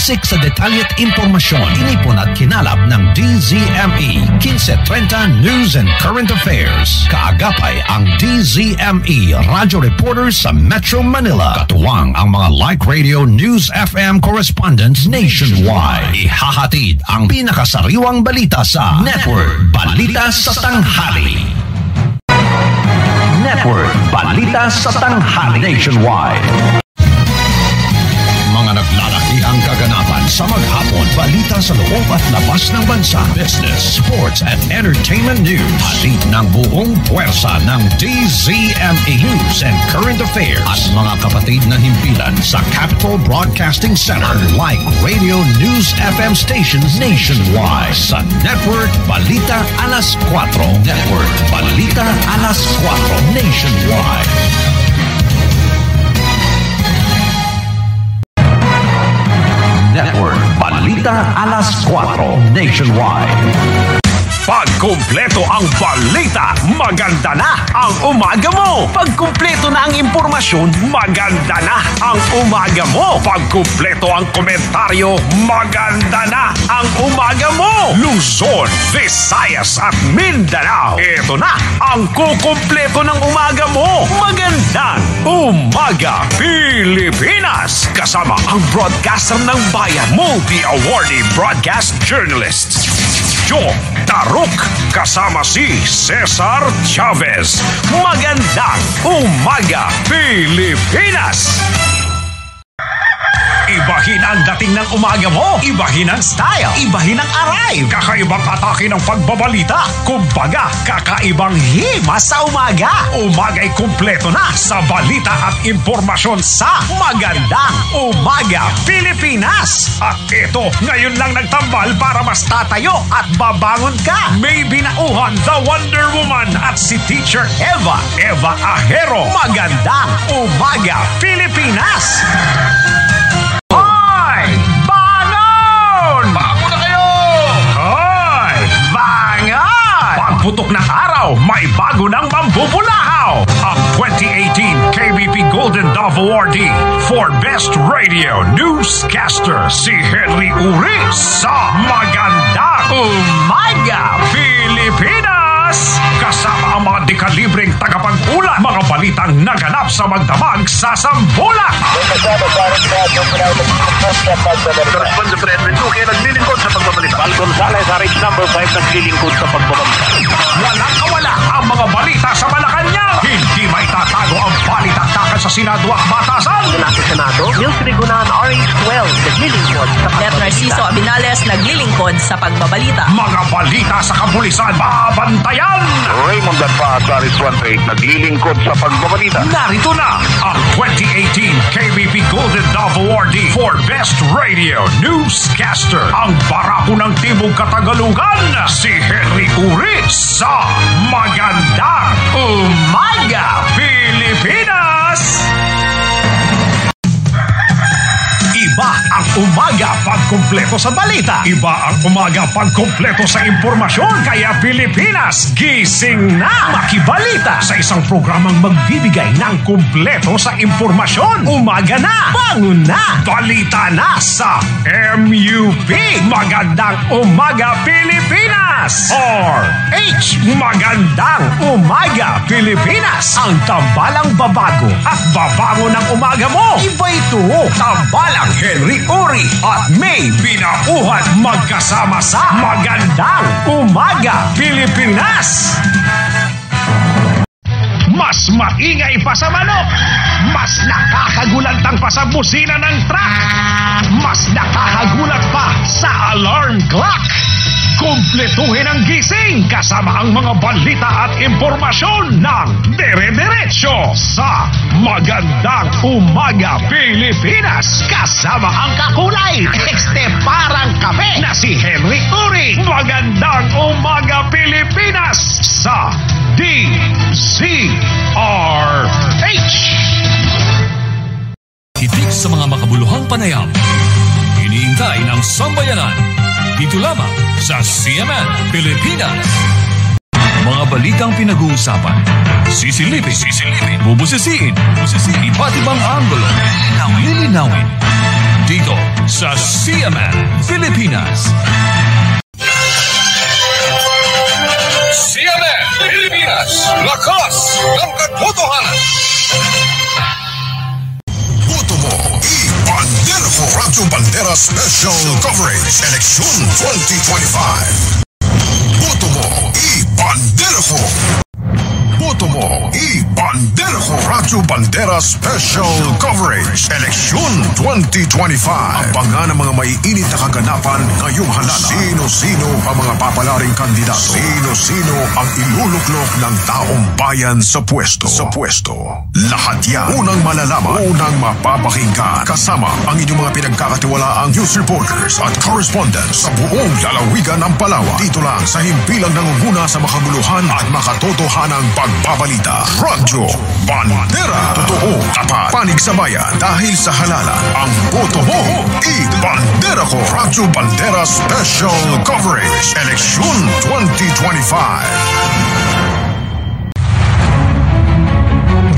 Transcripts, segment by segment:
Siksik sa detalye at impormasyon. Inipon at kinalap ng DZME 1530 News and Current Affairs. Kaagapay ang DZME Radio Reporters sa Metro Manila. Katuwang ang mga Like Radio News FM correspondents nationwide. Ihahatid ang pinakasariwang balita sa Network Balita sa Tanghali. Network Balita sa Tanghali nationwide. Mga naglalakihang kaganapan sa maghapon, balita sa loob at labas ng bansa, business, sports at entertainment news. Hatid ng buong puwersa ng DZME News and Current Affairs at mga kapatid na himpilan sa Capital Broadcasting Center, Like Radio News FM stations nationwide sa Network Balita Alas 4. Network Balita Alas 4 nationwide. Network Balita Alas 4 nationwide. Pag kumpleto ang balita, maganda na ang umaga mo. Pag kumpleto na ang impormasyon, maganda na ang umaga mo. Pag kumpleto ang komentaryo, maganda na ang umaga mo. Luzon, Visayas at Mindanao. Ito na ang kukumpleto ng umaga mo. Magandang umaga, Pilipinas. Kasama ang broadcaster ng bayan, multi-awarding broadcast journalists. Joe Taruk, kasama si Cesar Chavez. Magandang umaga, Pilipinas! Ibahin ang dating ng umaga mo. Ibahin ang style. Ibahin ang arrive. Kakaibang atake ng pagbabalita. Kumbaga, kakaibang himas sa umaga. Umaga'y kumpleto na sa balita at impormasyon sa Magandang Umaga, Pilipinas. At ito, ngayon lang nagtambal para mas tatayo at babangon ka. May binauhan the Wonder Woman at si Teacher Eva Ahero. Magandang Umaga, Pilipinas! Putok ng araw, may bago ng mambubulahaw. Ang 2018 KBP Golden Dove Awardee for Best Radio Newscaster, si Henry Uri sa Magandang Umaga, Pilipinas! Kasama ang mga dekalibreng tagapag-ulat, mga balitang naganap sa magdamag sa Sambulan. Correspond sa President Duque, naglilingkod sa pagbabalita. Val Gonzalez, RH number 5, naglilingkod sa pagbabalita. Walang kawala ang mga balita sa Malacanang. Hindi may tatago ang balitaktakan sa Senado at Batasan. Mula sa Senado, Nils Rigunan, RH12, naglilingkod sa pagbabalita. Narciso Abinales, naglilingkod sa pagbabalita. Mga balita sa kapulisan, babantayan. Raymond Ladpa, RH 18, naglilingkod sa pagbabalita. Narito na ang 2018 KBP Golden Dove Awardee for Best Radio Newscaster, ang barako ng Timog Katagalugan, si Henry Uri sa Magandang Umaga, Pilipinas! Iba ang umaga pagkumpleto sa balita. Iba ang umaga pagkumpleto sa impormasyon. Kaya Pilipinas, gising na! Makibalita sa isang programang magbibigay ng kumpleto sa impormasyon. Umaga na! Bangon na! Balita na sa MUP. Magandang Umaga, Pilipinas! RH, Magandang Umaga, Pilipinas! Ang tambalang babago at babango ng umaga mo. Iba ito, tambalang Henry Uri at may binauhan magkasama sa Magandang Umaga, Pilipinas! Mas maingay pa sa manok, mas nakakagulantang pa sa busina ng truck, mas nakakagulat pa sa alarm clock. Kumpletuhin ang gising kasama ang mga balita at impormasyon ng Dere-Derecho sa Magandang Umaga, Pilipinas. Kasama ang kakulay, parang kape na si Henry Uri. Magandang Umaga, Pilipinas sa DZRH. Hitik sa mga makabuluhang panayam. Iniintay ng sambayanan. Dito lamang sa CNN Pilipinas. Mga balitang pinag-uusapan, sisilipin, bubusisiin, iba't ibang anggulo, lilinawin. dito sa CMN Pilipinas. CMN Pilipinas, lakas ng katotohanan. Boto mo, i-Bandera ko. Radyo Bandera Special Coverage Election 2025. Boto mo, i-Bandera ko. Boto mo, i-Bandera ko. Radyo Bandera Special Coverage Election 2025. Abangan ang mga maiinit na kaganapan ngayong halalan. Sino-sino ang mga papalaring kandidato? Sino-sino ang iluluklok ng taong bayan sa pwesto? Lahat yan unang malalaman, unang mapapakinggan. Kasama ang inyong mga pinagkakatiwalaang news reporters at correspondents sa buong lalawigan ng Palawan. Dito lang sa himpilang nangunguna sa makaguluhan at makatotohanang pagbabalita. Radyo Bandera. Totoo, tapat, panig sa bayan. Dahil sa halalan, ang boto mo, i-Bandera ko. Radyo Bandera Special Coverage Election 2025.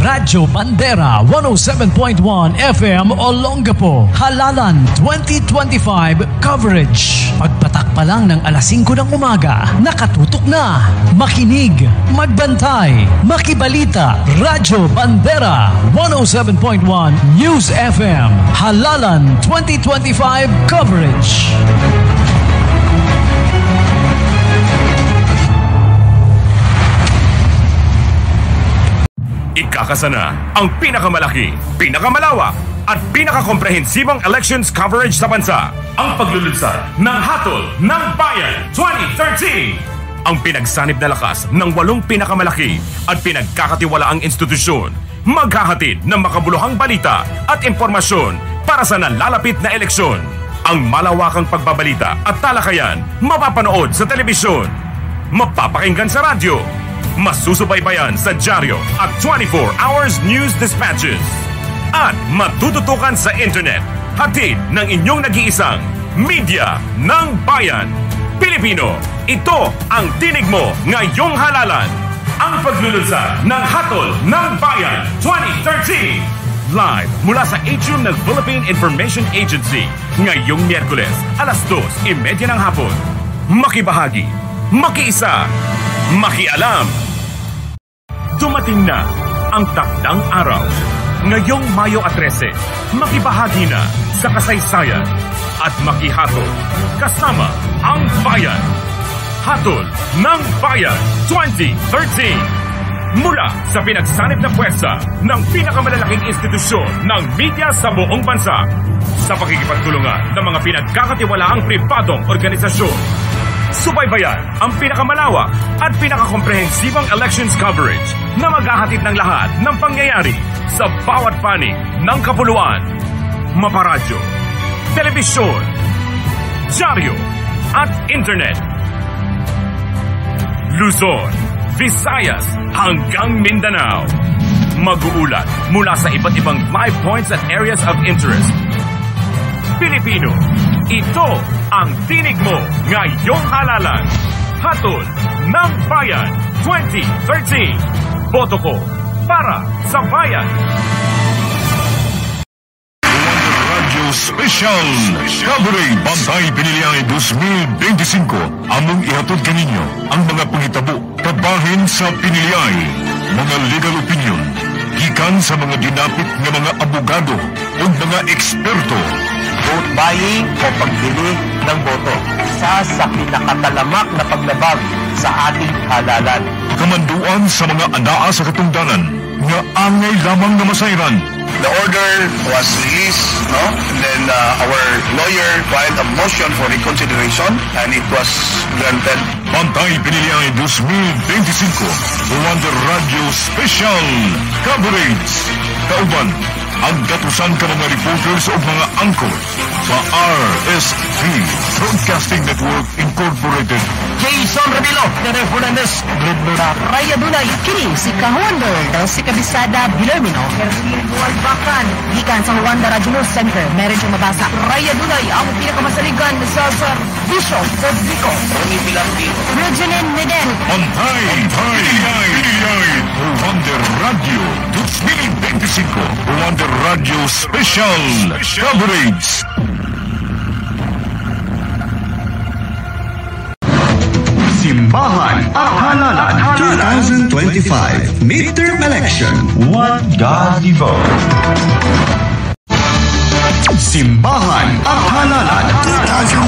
Radyo Bandera 107.1 FM Olongapo. Halalan 2025 coverage. Pagpatak pa lang ng alas 5 ng umaga, nakatutok na. Makinig, magbantay, makibalita. Radyo Bandera 107.1 News FM. Halalan 2025 coverage. Ikakasana ang pinakamalaki, pinakamalawak at pinakakomprehensibong elections coverage sa bansa. Ang paglulunsad ng Hatol ng Bayan 2013. Ang pinagsanib na lakas ng 8 pinakamalaki at pinagkakatiwalaang institusyon. Maghahatid ng makabuluhang balita at impormasyon para sa nalalapit na eleksyon. Ang malawakang pagbabalita at talakayan mapapanood sa telebisyon, mapapakinggan sa radyo, masusubaybayan sa dyaryo at 24 hours news dispatches. At matututukan sa internet, hatid ng inyong nag-iisang media ng bayan. Pilipino, ito ang tinig mo ngayong halalan. Ang paglulunsad ng Hatol ng Bayan 2013. Live mula sa atrium ng Philippine Information Agency. Ngayong Miyerkules, alas 2:30 ng hapon. Makibahagi, makiisa, makialam. Dumating na ang takdang araw. Ngayong Mayo 13, makibahagi na sa kasaysayan at makihatol kasama ang bayan. Hatol ng Bayan 2013. Mula sa pinagsanib na pwersa ng pinakamalalaking institusyon ng media sa buong bansa sa pakikipagtulungan ng mga pinagkakatiwalaang pribadong organisasyon. Subaybayan ang pinakamalawak at pinakakomprehensibong elections coverage na maghahatid ng lahat ng pangyayari sa bawat panig ng kapuluan. Maparadyo, telebisyon, dyaryo at internet. Luzon, Visayas hanggang Mindanao. Mag-uulat mula sa iba't ibang live points at areas of interest. Pilipino, ito ang tinig mo ngayong halalan. Hatol ng Bayan 2013. Boto ko para sa bayan. Special Coverage Bantay Piniliay 2025. Among ihatod kaninyo ang mga pangitabo kabahin sa Piniliay, mga legal opinion gikan sa mga dinapit ng mga abogado o mga eksperto. Vote buying o pagbili ng boto sa pinakatalamak na paglabag sa ating halalan. Kamanduan sa mga anaa sa katungdanan nga angay lamang na masayran. The order was released, no? And then our lawyer filed a motion for reconsideration and it was granted. Bantay Piniliay 2025 Wonder Radio Special Coverage. Kauban ang gatusan ka mga reporters o mga anchor sa RSP Broadcasting Network Incorporated. Jason Revilo, Tere Fernandez, Ridlura, Raya Dunay, Kini, si Kahonder, si Kabisada Bilermino, Erwin Bualbakan, gikan sa Wanda Regional Center, meron siyang mabasa. Raya Dunay, ang pinakamasaligan sa Servisyo Publiko. Tony Pilardi, Reginin Meden, Bantay Piniliay Wonder Radio 2025 Wonder Radio Special Coverage. Simbahan at Halalan 2025 Midterm Election. One Godly Vote. Simbahan at Halalan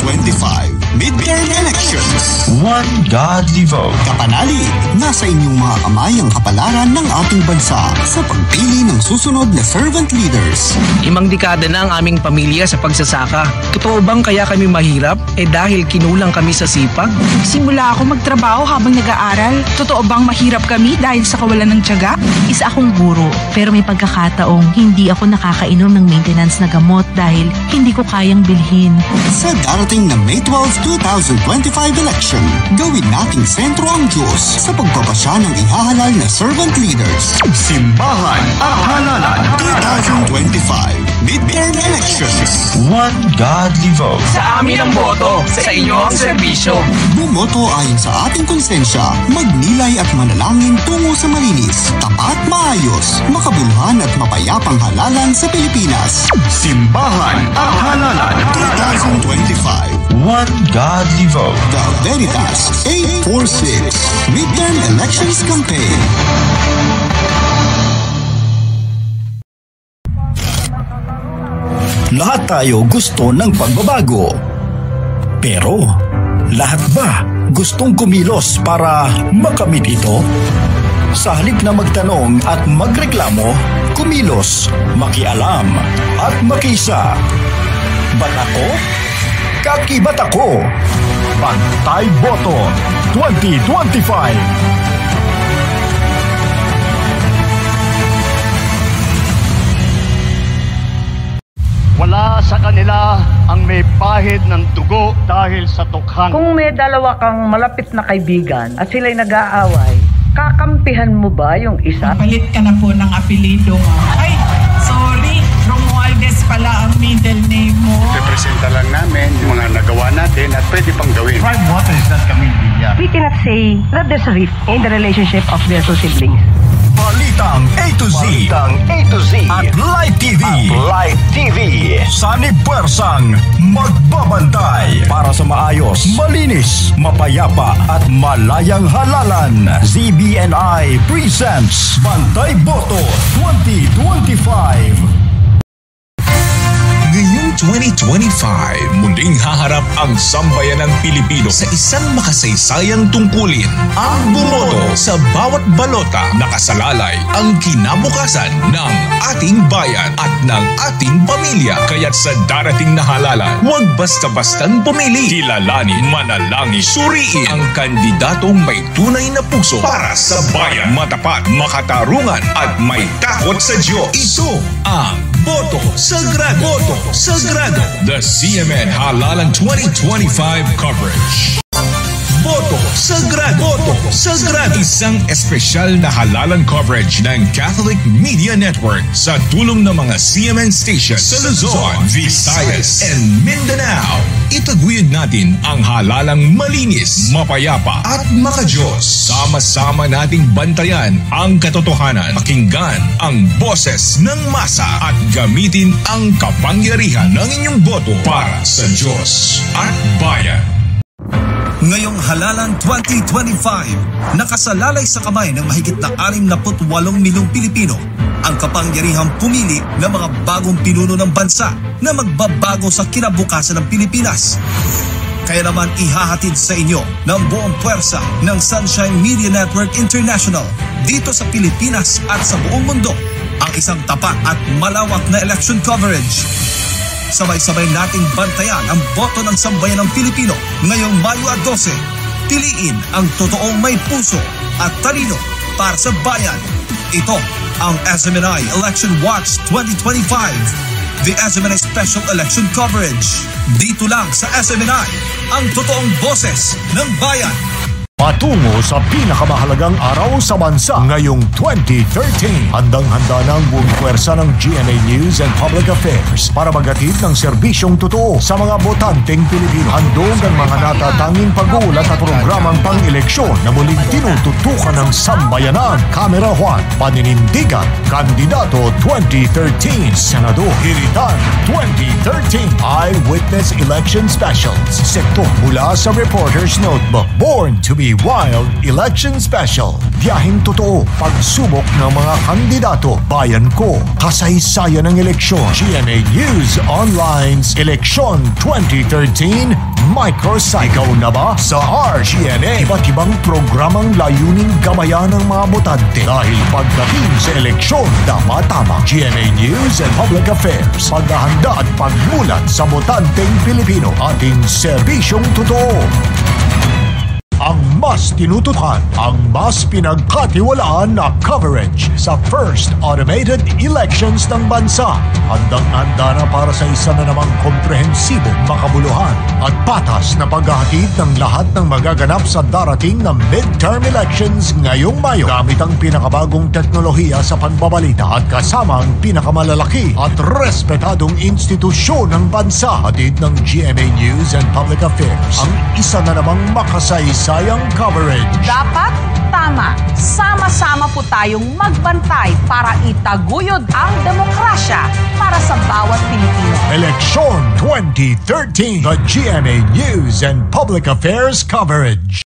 2025 Midterm Elections. One Godly Vote. Kapanali, nasa inyong mga kamay ang kapalaran ng ating bansa sa pagpili ng susunod na servant leaders. 5 dekada na ang aming pamilya sa pagsasaka. Totoo bang kaya kami mahirap? Dahil kinulang kami sa sipag? Simula ako magtrabaho habang nag-aaral. Totoo bang mahirap kami dahil sa kawalan ng tiyaga? Isa akong guro, pero may pagkakataong hindi ako nakakainom ng maintenance na gamot dahil hindi ko kayang bilhin. Sa darating na May 12, 2025 election, gawin nating sentro ang Diyos sa pagpapasya ng ihahalal na servant leaders. Simbahan at Halalan 2025 Midterm Elections. One Godly Vote. Sa amin ang boto, sa inyo ang serbisyo. Bumoto ayon sa ating konsensya, magnilay at manalangin tungo sa malinis, tapat, maayos, makabuluhan at mapayapang halalan sa Pilipinas. Simbahan at Halalan 2025 One Godly Vote. The Veritas 846 Midterm Elections Campaign. Lahat tayo gusto ng pagbabago. Pero, lahat ba gustong kumilos para makamit ito? Sa halip na magtanong at magreklamo, kumilos, makialam at makisa. Ba't ako? Kakibat ako! Bantay Boto 2025. Wala sa kanila ang may pahid ng dugo dahil sa tukhan. Kung may dalawa kang malapit na kaibigan at sila'y nag-aaway, kakampihan mo ba yung isa? Palit ka na po ng apelido mo. Ay, sorry, Romualdez pala ang middle name mo. Representa lang namin yung mga nagawa natin at pwede pang gawin. Pride water is not coming here. We cannot say that there's a rift in the relationship of their two siblings. Balitang A to Z. Balitang A to Z. At Live TV. Sanib Puwersang magbabantay para sa maayos, malinis, mapayapa at malayang halalan. ZBNI presents Bantay Boto 2025. Ngayong 2025, muling haharap ang sambayanang Pilipino sa isang makasaysayang tungkulin. Ang bumoto sa bawat balota, nakasalalay ang kinabukasan ng ating bayan at ng ating pamilya. Kaya't sa darating na halalan, huwag basta-bastang pumili. Kilalanin, manalangin, suriin ang kandidatong may tunay na puso para sa bayan. Matapat, makatarungan at may takot sa Diyos. Ito ang Boto Sagrado. Boto Sagrado. The CMN Halalan 2025 coverage. Boto Sagrado. Boto Sagrado. Isang espesyal na halalan coverage ng Catholic Media Network sa tulong ng mga CMN stations sa Luzon, Visayas, and Mindanao. Itaguyod natin ang halalang malinis, mapayapa at makadiyos. Sama-sama nating bantayan ang katotohanan, pakinggan ang boses ng masa at gamitin ang kapangyarihan ng inyong boto para sa Diyos at bayan. Ngayong Halalan 2025, nakasalalay sa kamay ng mahigit na 68 milyong Pilipino ang kapangyarihang pumili ng mga bagong pinuno ng bansa na magbabago sa kinabukasan ng Pilipinas. Kaya naman ihahatid sa inyo ng buong puwersa ng Sunshine Media Network International dito sa Pilipinas at sa buong mundo ang isang tapat at malawak na election coverage. Sabay-sabay nating bantayan ang boto ng sambayanang Pilipino ngayong Mayo 12. Piliin ang totoong may puso at talino para sa bayan. Ito ang SMNI Election Watch 2025, the SMNI Special Election Coverage. Dito lang sa SMNI, ang totoong boses ng bayan. Patungo sa pinakamahalagang araw sa bansa ngayong 2013. Handang-handa na ang buong puwersa ng GMA News and Public Affairs para maghatid ng serbisyong totoo sa mga botanteng Pilipino. Handog ang mga natatanging pag-uulat at programang pang-eleksyon na muling tinututukan ng sambayanan. Camera Juan, paninindigan, kandidato 2013, Senador Hiritan 2013, Eyewitness Election Specials. Sekto mula sa Reporter's Notebook, Born to be GMA Wild Election Special. Biyaheng totoo, pagsubok ng mga kandidato, bayan ko, kasaysayan ng eleksyon. GMA News Online's Eleksyon 2013 Microsite. Ikaw na ba sa RGNA? Iba't ibang programang layuning gamayan ng mga botante. Dahil pagdating sa eleksyon, tama-tama. GMA News and Public Affairs. Paghahanda at pagmulat sa botanteng Pilipino. Ating serbisyong totoo. Ang mas tinutukan, ang mas pinagkatiwalaan na coverage sa first automated elections ng bansa. Handang-handa na para sa isa na namang komprehensibong, makabuluhan at patas na paghahatid ng lahat ng magaganap sa darating na midterm elections ngayong Mayo. Gamit ang pinakabagong teknolohiya sa pagbabalita at kasama ang pinakamalalaki at respetadong institusyon ng bansa. Hatid ng GMA News and Public Affairs. Ang isa na namang makasayang coverage. Dapat tama. Sama-sama po tayong magbantay para itaguyod ang demokrasya para sa bawat Pilipino. Eleksyon 2013, the GMA News and Public Affairs coverage.